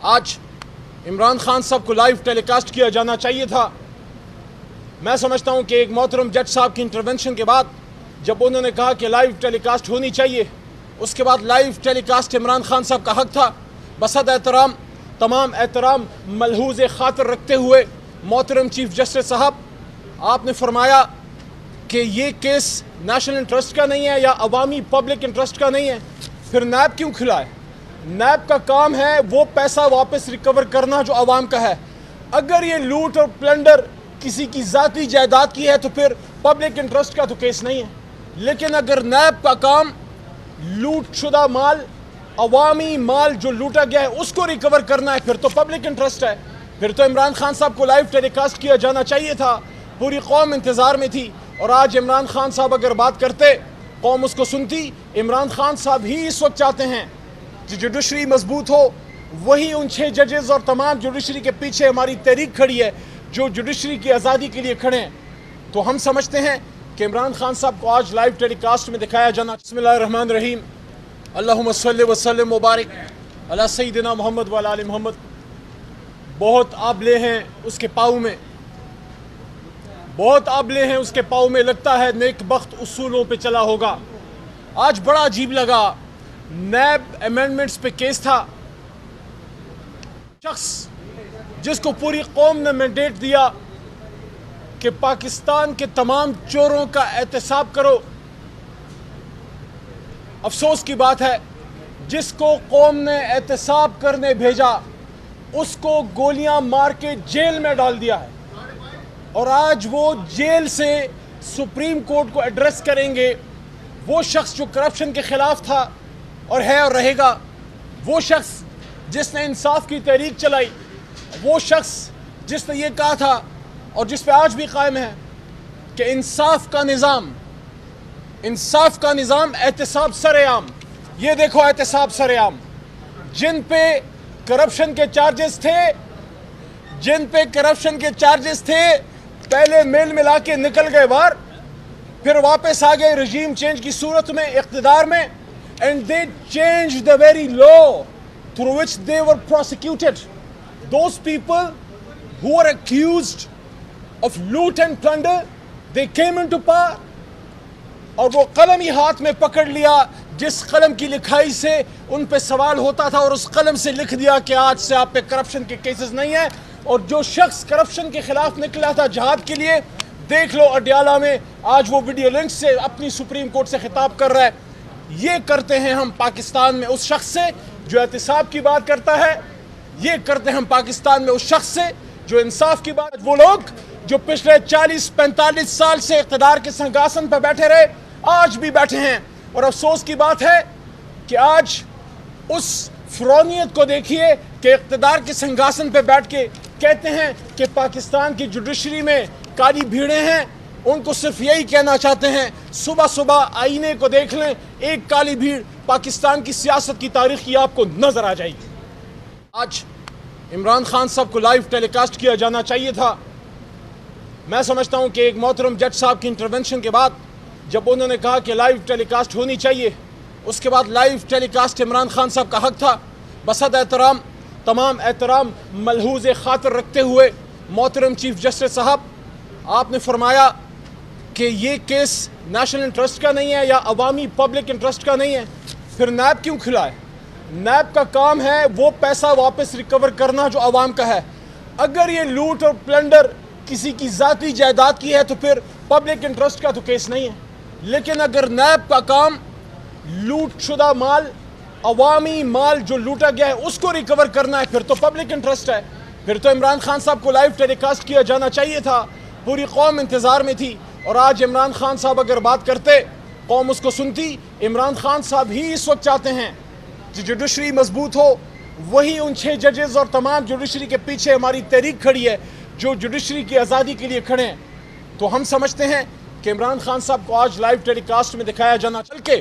آج عمران خان صاحب کو لائیو ٹیلی کاسٹ کیا جانا چاہیے تھا۔ میں سمجھتا ہوں کہ ایک محترم جج صاحب کی انٹرونشن کے بعد جب انہوں نے کہا کہ لائیو ٹیلی کاسٹ ہونی چاہیے، اس کے بعد لائیو ٹیلی کاسٹ عمران خان صاحب کا حق تھا۔ بسد احترام، تمام احترام ملحوظ خاطر رکھتے ہوئے محترم چیف جسٹس صاحب، آپ نے فرمایا کہ یہ کیس نیشنل انٹرسٹ کا نہیں ہے یا عوامی پبلک انٹرسٹ کا نہیں ہے، پھر نیب کیوں کھلائے؟ نیب کا کام ہے وہ پیسہ واپس ریکور کرنا جو عوام کا ہے۔ اگر یہ لوٹ اور پلنڈر کسی کی ذاتی جائیداد کی ہے تو پھر پبلک انٹرسٹ کا تو کیس نہیں ہے، لیکن اگر نیب کا کام لوٹ شدہ مال، عوامی مال جو لوٹا گیا ہے اس کو ریکور کرنا ہے، پھر تو پبلک انٹرسٹ ہے، پھر تو عمران خان صاحب کو لائیو ٹیلی کاسٹ کیا جانا چاہیے تھا۔ پوری قوم انتظار میں تھی، اور آج عمران خان صاحب اگر بات کرتے قوم اس کو سنتی۔ عمران خان صاحب ہی اس وقت چاہتے ہیں کہ جوڈیشری مضبوط ہو، وہی ان 6 ججز اور تمام جوڈیشری کے پیچھے ہماری تحریک کھڑی ہے جو جوڈیشری کی آزادی کے لیے کھڑے ہیں۔ تو ہم سمجھتے ہیں کہ عمران خان صاحب کو آج لائیو ٹیلی کاسٹ میں دکھایا جانا۔ بسم اللہ الرحمن الرحیم، اللہم صلی وسلم مبارک علی سیدنا محمد وعلی آل محمد۔ بہت آبلے ہیں اس کے پاؤں میں، بہت آبلے ہیں اس کے پاؤں میں، لگتا ہے نیک بخت اصولوں پہ چلا ہوگا۔ آج بڑا عجیب لگا، نیب امینڈمنٹس پہ کیس تھا، شخص جس کو پوری قوم نے مینڈیٹ دیا کہ پاکستان کے تمام چوروں کا احتساب کرو، افسوس کی بات ہے جس کو قوم نے احتساب کرنے بھیجا اس کو گولیاں مار کے جیل میں ڈال دیا ہے، اور آج وہ جیل سے سپریم کورٹ کو ایڈریس کریں گے۔ وہ شخص جو کرپشن کے خلاف تھا اور ہے اور رہے گا، وہ شخص جس نے انصاف کی تحریک چلائی، وہ شخص جس نے یہ کہا تھا اور جس پہ آج بھی قائم ہے کہ انصاف کا نظام احتساب سر عام۔ یہ دیکھو احتساب سر عام، جن پہ کرپشن کے چارجز تھے پہلے میل ملا کے نکل گئے باہر، پھر واپس آ گئے رجیم چینج کی صورت میں اقتدار میں، and they changed the very law through which they were prosecuted. Those people who were accused of loot and plunder, they came into power، اور وہ قلم ہی ہاتھ میں پکڑ لیا جس قلم کی لکھائی سے ان پہ سوال ہوتا تھا، اور اس قلم سے لکھ دیا کہ آج سے آپ پہ کرپشن کے کیسز نہیں ہیں۔ اور جو شخص کرپشن کے خلاف نکلا تھا جہاد کے لیے، دیکھ لو اڈیالہ میں آج وہ ویڈیو لنک سے اپنی سپریم کورٹ سے خطاب کر رہا ہے۔ یہ کرتے ہیں ہم پاکستان میں اس شخص سے جو احتساب کی بات کرتا ہے، یہ کرتے ہیں ہم پاکستان میں اس شخص سے جو انصاف کی بات۔ وہ لوگ جو پچھلے 40-45 سال سے اقتدار کے سنگاسن پہ بیٹھے رہے، آج بھی بیٹھے ہیں، اور افسوس کی بات ہے کہ آج اس فرونیت کو دیکھیے کہ اقتدار کے سنگاسن پہ بیٹھ کے کہتے ہیں کہ پاکستان کی جوڈیشری میں کالی بھیڑیں ہیں۔ ان کو صرف یہی کہنا چاہتے ہیں، صبح صبح آئینے کو دیکھ لیں، ایک کالی بھیڑ پاکستان کی سیاست کی تاریخ کی آپ کو نظر آ جائے گی۔ آج عمران خان صاحب کو لائیو ٹیلی کاسٹ کیا جانا چاہیے تھا۔ میں سمجھتا ہوں کہ ایک محترم جج صاحب کی انٹرونشن کے بعد جب انہوں نے کہا کہ لائیو ٹیلی کاسٹ ہونی چاہیے، اس کے بعد لائیو ٹیلی کاسٹ عمران خان صاحب کا حق تھا۔ بسد احترام، تمام احترام ملحوظ خاطر رکھتے ہوئے محترم چیف جسٹس صاحب، آپ نے فرمایا کہ یہ کیس نیشنل انٹرسٹ کا نہیں ہے یا عوامی پبلک انٹرسٹ کا نہیں ہے، پھر نیب کیوں کھلائے؟ نیب کا کام ہے وہ پیسہ واپس ریکور کرنا جو عوام کا ہے۔ اگر یہ لوٹ اور پلنڈر کسی کی ذاتی جائیداد کی ہے تو پھر پبلک انٹرسٹ کا تو کیس نہیں ہے، لیکن اگر نیب کا کام لوٹ شدہ مال، عوامی مال جو لوٹا گیا ہے اس کو ریکور کرنا ہے، پھر تو پبلک انٹرسٹ ہے، پھر تو عمران خان صاحب کو لائیو ٹیلی کاسٹ کیا جانا چاہیے تھا۔ پوری قوم انتظار میں تھی، اور آج عمران خان صاحب اگر بات کرتے قوم اس کو سنتی۔ عمران خان صاحب ہی اس وقت چاہتے ہیں کہ جوڈیشری مضبوط ہو، وہی ان 6 ججز اور تمام جوڈیشری کے پیچھے ہماری تحریک کھڑی ہے جو جوڈیشری کی آزادی کے لیے کھڑے ہیں۔ تو ہم سمجھتے ہیں کہ عمران خان صاحب کو آج لائیو ٹیلی کاسٹ میں دکھایا جانا چل کے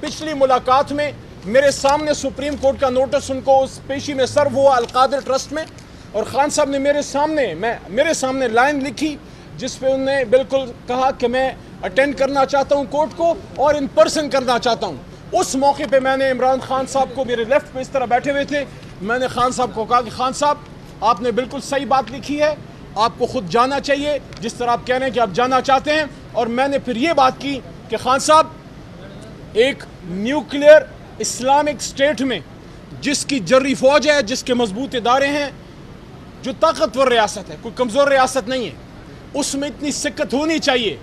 پچھلی ملاقات میں میرے سامنے سپریم کورٹ کا نوٹس ان کو اس پیشی میں سرو ہوا القادر ٹرسٹ میں، اور خان صاحب نے میرے سامنے لائن لکھی جس پہ انہوں نے بالکل کہا کہ میں اٹینڈ کرنا چاہتا ہوں کورٹ کو اور ان پرسن کرنا چاہتا ہوں۔ اس موقع پہ میں نے عمران خان صاحب کو، میرے لیفٹ پہ اس طرح بیٹھے ہوئے تھے، میں نے خان صاحب کو کہا کہ خان صاحب آپ نے بالکل صحیح بات لکھی ہے, آپ کو خود جانا چاہیے جس طرح آپ کہہ رہے ہیں کہ آپ جانا چاہتے ہیں. اور میں نے پھر یہ بات کی کہ خان صاحب ایک نیوکلیئر اسلامک اسٹیٹ میں جس کی جری فوج ہے, جس کے مضبوط ادارے ہیں, جو طاقتور ریاست ہے, کوئی کمزور ریاست نہیں ہے, اس میں اتنی سکت ہونی چاہیے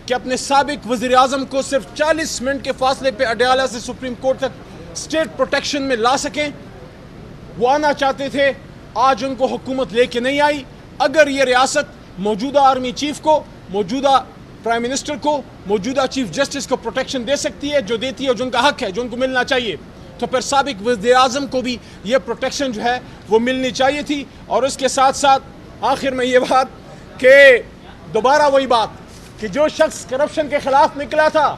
کہ اپنے سابق وزیر اعظم کو صرف 40 منٹ کے فاصلے پہ اڈیالہ سے سپریم کورٹ تک اسٹیٹ پروٹیکشن میں لا سکیں. وہ آنا چاہتے تھے, آج ان کو حکومت لے کے نہیں آئی. اگر یہ ریاست موجودہ آرمی چیف کو, موجودہ پرائم منسٹر کو, موجودہ چیف جسٹس کو پروٹیکشن دے سکتی ہے, جو دیتی ہے, جو ان کا حق ہے, جو ان کو ملنا چاہیے, تو پھر سابق وزیر اعظم کو بھی یہ پروٹیکشن جو ہے وہ ملنی چاہیے تھی. اور اس کے ساتھ ساتھ آخر میں یہ بات کہ دوبارہ وہی بات کہ جو شخص کرپشن کے خلاف نکلا تھا,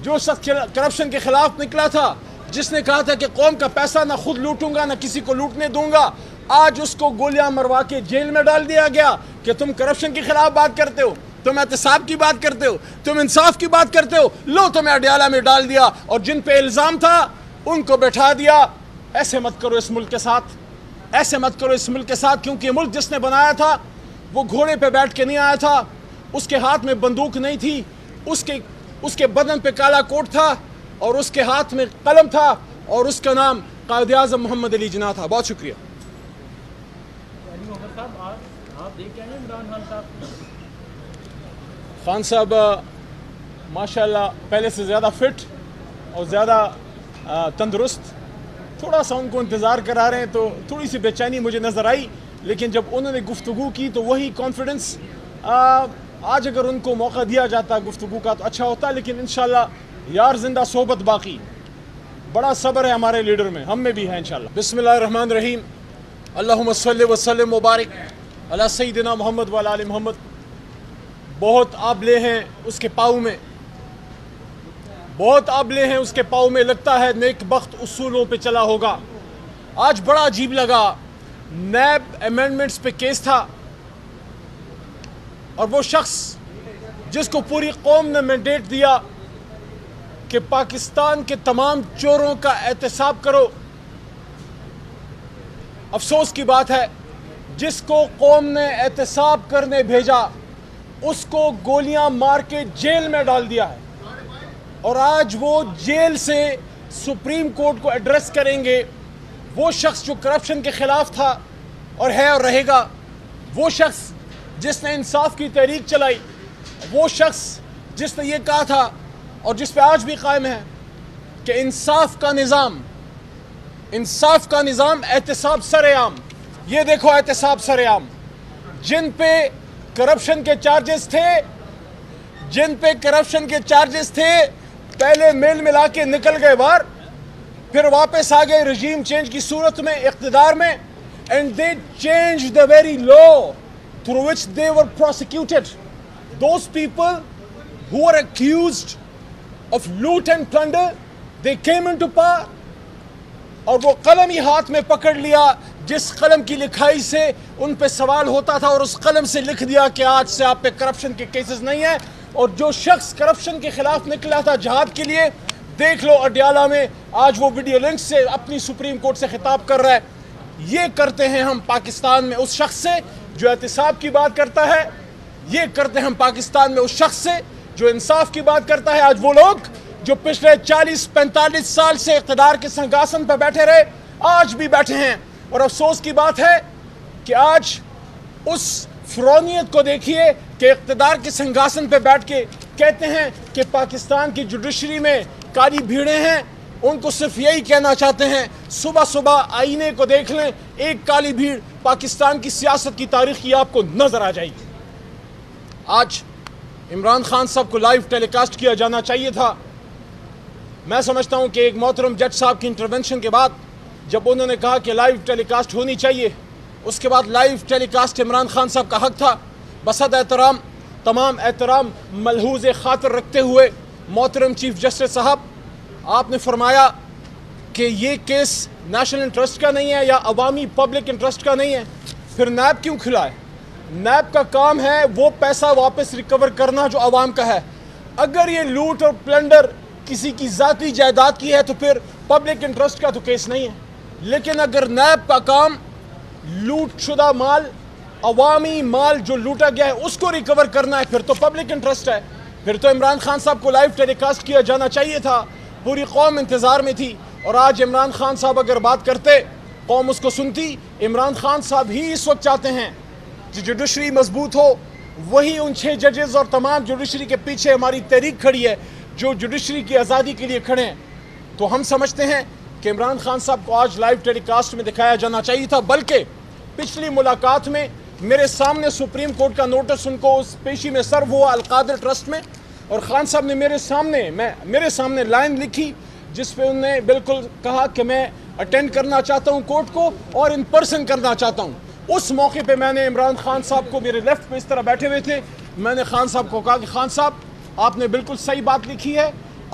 جو شخص کرپشن کے خلاف نکلا تھا, جس نے کہا تھا کہ قوم کا پیسہ نہ خود لوٹوں گا نہ کسی کو لوٹنے دوں گا, آج اس کو گولیاں مروا کے جیل میں ڈال دیا گیا کہ تم کرپشن کے خلاف بات کرتے ہو, تم احتساب کی بات کرتے ہو, تم انصاف کی بات کرتے ہو, لو تمہیں اڈیالہ میں ڈال دیا. اور جن پہ الزام تھا ان کو بٹھا دیا. ایسے مت کرو اس ملک کے ساتھ, ایسے مت کرو اس ملک کے ساتھ, کیونکہ یہ ملک جس نے بنایا تھا وہ گھوڑے پہ بیٹھ کے نہیں آیا تھا, اس کے ہاتھ میں بندوق نہیں تھی, اس کے بدن پہ کالا کوٹ تھا, اور اس کے ہاتھ میں قلم تھا, اور اس کا نام قائد اعظم محمد علی جناح تھا. بہت شکریہ. خان صاحب ماشاءاللہ پہلے سے زیادہ فٹ اور زیادہ تندرست, تھوڑا سا ان کو انتظار کرا رہے ہیں تو تھوڑی سی بے چینی مجھے نظر آئی, لیکن جب انہوں نے گفتگو کی تو وہی کانفیڈنس, آج اگر ان کو موقع دیا جاتا گفتگو کا تو اچھا ہوتا, لیکن انشاءاللہ یار زندہ صحبت باقی. بڑا صبر ہے ہمارے لیڈر میں, ہم میں بھی ہے انشاءاللہ. بسم اللہ الرحمن الرحیم. اللہم صلی وسلم مبارک علی سیدنا محمد وعلی آل محمد. بہت آبلے ہیں اس کے پاؤں میں, بہت آبلے ہیں اس کے پاؤں میں, لگتا ہے نیک بخت اصولوں پہ چلا ہوگا. آج بڑا عجیب لگا, نیب امینڈمنٹس پہ کیس تھا, اور وہ شخص جس کو پوری قوم نے مینڈیٹ دیا کہ پاکستان کے تمام چوروں کا احتساب کرو, افسوس کی بات ہے جس کو قوم نے احتساب کرنے بھیجا اس کو گولیاں مار کے جیل میں ڈال دیا ہے. اور آج وہ جیل سے سپریم کورٹ کو ایڈریس کریں گے. وہ شخص جو کرپشن کے خلاف تھا اور ہے اور رہے گا, وہ شخص جس نے انصاف کی تحریک چلائی, وہ شخص جس نے یہ کہا تھا اور جس پہ آج بھی قائم ہے کہ انصاف کا نظام احتساب سر عام. یہ دیکھو احتساب سر عام, جن پہ کرپشن کے چارجز تھے, پہلے میل ملا کے نکل گئے باہر, پھر واپس آ گئے رجیم چینج کی صورت میں اقتدار میں, and they changed the very law through which they were prosecuted. Those people who were accused of loot and plunder, they came into power, اور وہ قلم ہی ہاتھ میں پکڑ لیا جس قلم کی لکھائی سے ان پہ سوال ہوتا تھا, اور اس قلم سے لکھ دیا کہ آج سے آپ پہ کرپشن کے کیسز نہیں ہیں. اور جو شخص کرپشن کے خلاف نکلا تھا جہاد کے لیے, دیکھ لو اڈیالہ میں آج وہ ویڈیو لنک سے اپنی سپریم کورٹ سے خطاب کر رہا ہے. یہ کرتے ہیں ہم پاکستان میں اس شخص سے جو احتساب کی بات کرتا ہے, یہ کرتے ہیں ہم پاکستان میں اس شخص سے جو انصاف کی بات کرتا ہے. آج وہ لوگ جو پچھلے 40-45 سال سے اقتدار کے سنگاسن پہ بیٹھے رہے, آج بھی بیٹھے ہیں. اور افسوس کی بات ہے کہ آج اس فرونیت کو دیکھیے کہ اقتدار کے سنگاسن پہ بیٹھ کے کہتے ہیں کہ پاکستان کی جوڈیشری میں کالی بھیڑیں ہیں. ان کو صرف یہی کہنا چاہتے ہیں, صبح صبح آئینے کو دیکھ لیں, ایک کالی بھیڑ پاکستان کی سیاست کی تاریخ کی آپ کو نظر آ جائے گی. آج عمران خان صاحب کو لائیو ٹیلی کاسٹ کیا جانا چاہیے تھا. میں سمجھتا ہوں کہ ایک محترم جج صاحب کی انٹرونشن کے بعد جب انہوں نے کہا کہ لائیو ٹیلی کاسٹ ہونی چاہیے, اس کے بعد لائیو ٹیلی کاسٹ عمران خان صاحب کا حق تھا. بسد احترام, تمام احترام ملحوظ خاطر رکھتے ہوئے محترم چیف جسٹس صاحب, آپ نے فرمایا کہ یہ کیس نیشنل انٹرسٹ کا نہیں ہے یا عوامی پبلک انٹرسٹ کا نہیں ہے, پھر نیب کیوں کھلا ہے؟ نیب کا کام ہے وہ پیسہ واپس ریکور کرنا جو عوام کا ہے. اگر یہ لوٹ اور پلنڈر کسی کی ذاتی جائیداد کی ہے تو پھر پبلک انٹرسٹ کا تو کیس نہیں ہے. لیکن اگر نیب کا کام لوٹ شدہ مال، عوامی مال جو لوٹا گیا ہے اس کو ریکور کرنا ہے، پھر تو پبلک انٹرسٹ ہے، پھر تو عمران خان صاحب کو لائیو ٹیلی کاسٹ کیا جانا چاہیے تھا، پوری قوم انتظار میں تھی۔ اور آج عمران خان صاحب اگر بات کرتے، قوم اس کو سنتی۔ عمران خان صاحب ہی اس وقت چاہتے ہیں کہ جوڈیشری مضبوط ہو، وہی ان 6 ججز اور تمام جوڈیشری کے پیچھے ہماری تحریک کھڑی ہے جو جوڈیشری کی آزادی کے لیے کھڑے ہیں۔ تو ہم سمجھتے ہیں کہ عمران خان صاحب کو آج لائیو ٹیلی کاسٹ میں دکھایا جانا چاہیے تھا، بلکہ پچھلی ملاقات میں میرے سامنے سپریم کورٹ کا نوٹس ان کو اس پیشی میں سرو ہوا القادر ٹرسٹ میں، اور خان صاحب نے میرے سامنے لائن لکھی جس پہ انہوں نے بالکل کہا کہ میں اٹینڈ کرنا چاہتا ہوں کورٹ کو اور ان پرسن کرنا چاہتا ہوں۔ اس موقع پہ میں نے عمران خان صاحب کو، میرے لیفٹ پہ اس طرح بیٹھے ہوئے تھے، میں نے خان صاحب کو کہا کہ خان صاحب آپ نے بالکل صحیح بات لکھی ہے،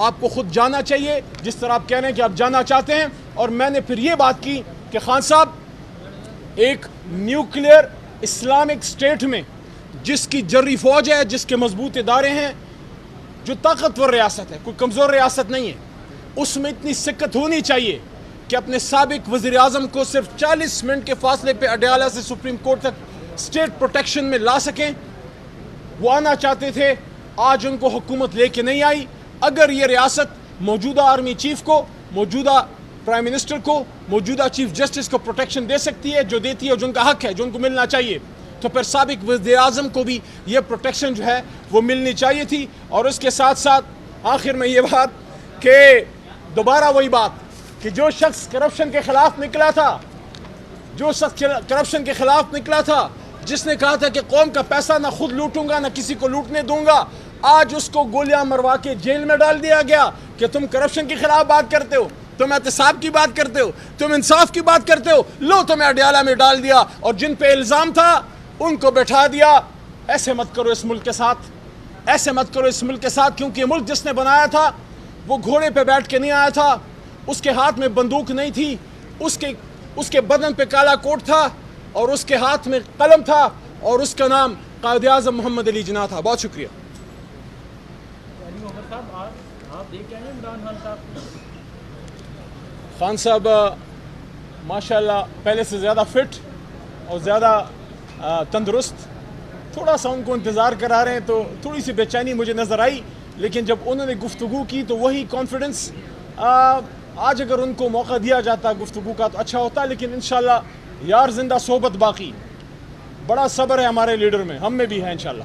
آپ کو خود جانا چاہیے جس طرح آپ کہہ رہے ہیں کہ آپ جانا چاہتے ہیں۔ اور میں نے پھر یہ بات کی کہ خان صاحب ایک نیوکلیئر اسلامک اسٹیٹ میں جس کی جری فوج ہے، جس کے مضبوط ادارے ہیں، جو طاقتور ریاست ہے، کوئی کمزور ریاست نہیں ہے، اس میں اتنی سکت ہونی چاہیے کہ اپنے سابق وزیر اعظم کو صرف 40 منٹ کے فاصلے پہ اڈیالہ سے سپریم کورٹ تک اسٹیٹ پروٹیکشن میں لا سکیں۔ وہ آنا چاہتے تھے، آج ان کو حکومت لے کے نہیں آئی۔ اگر یہ ریاست موجودہ آرمی چیف کو، موجودہ پرائم منسٹر کو، موجودہ چیف جسٹس کو پروٹیکشن دے سکتی ہے، جو دیتی ہے، جو ان کا حق ہے، جو ان کو ملنا چاہیے، تو پھر سابق وزیر اعظم کو بھی یہ پروٹیکشن جو ہے وہ ملنی چاہیے تھی۔ اور اس کے ساتھ ساتھ آخر میں یہ بات کہ دوبارہ وہی بات کہ جو شخص کرپشن کے خلاف نکلا تھا، جس نے کہا تھا کہ قوم کا پیسہ نہ خود لوٹوں گا نہ کسی کو لوٹنے دوں گا، آج اس کو گولیاں مروا کے جیل میں ڈال دیا گیا کہ تم کرپشن کے خلاف بات کرتے ہو، تم احتساب کی بات کرتے ہو، تم انصاف کی بات کرتے ہو، لو تمہیں اڈیالہ میں ڈال دیا، اور جن پہ الزام تھا ان کو بٹھا دیا۔ ایسے مت کرو اس ملک کے ساتھ، ایسے مت کرو اس ملک کے ساتھ، کیونکہ ملک جس نے بنایا تھا وہ گھوڑے پہ بیٹھ کے نہیں آیا تھا، اس کے ہاتھ میں بندوق نہیں تھی، اس کے بدن پہ کالا کوٹ تھا اور اس کے ہاتھ میں قلم تھا، اور اس کا نام قائد اعظم محمد علی جناح تھا۔ بہت شکریہ۔ خان صاحب ماشاءاللہ پہلے سے زیادہ فٹ اور زیادہ تندرست، تھوڑا سا ان کو انتظار کرا رہے ہیں تو تھوڑی سی بے چینی مجھے نظر آئی، لیکن جب انہوں نے گفتگو کی تو وہی کانفیڈنس، آج اگر ان کو موقع دیا جاتا گفتگو کا تو اچھا ہوتا، لیکن انشاءاللہ یار زندہ صحبت باقی، بڑا صبر ہے ہمارے لیڈر میں، ہم میں بھی ہے انشاءاللہ۔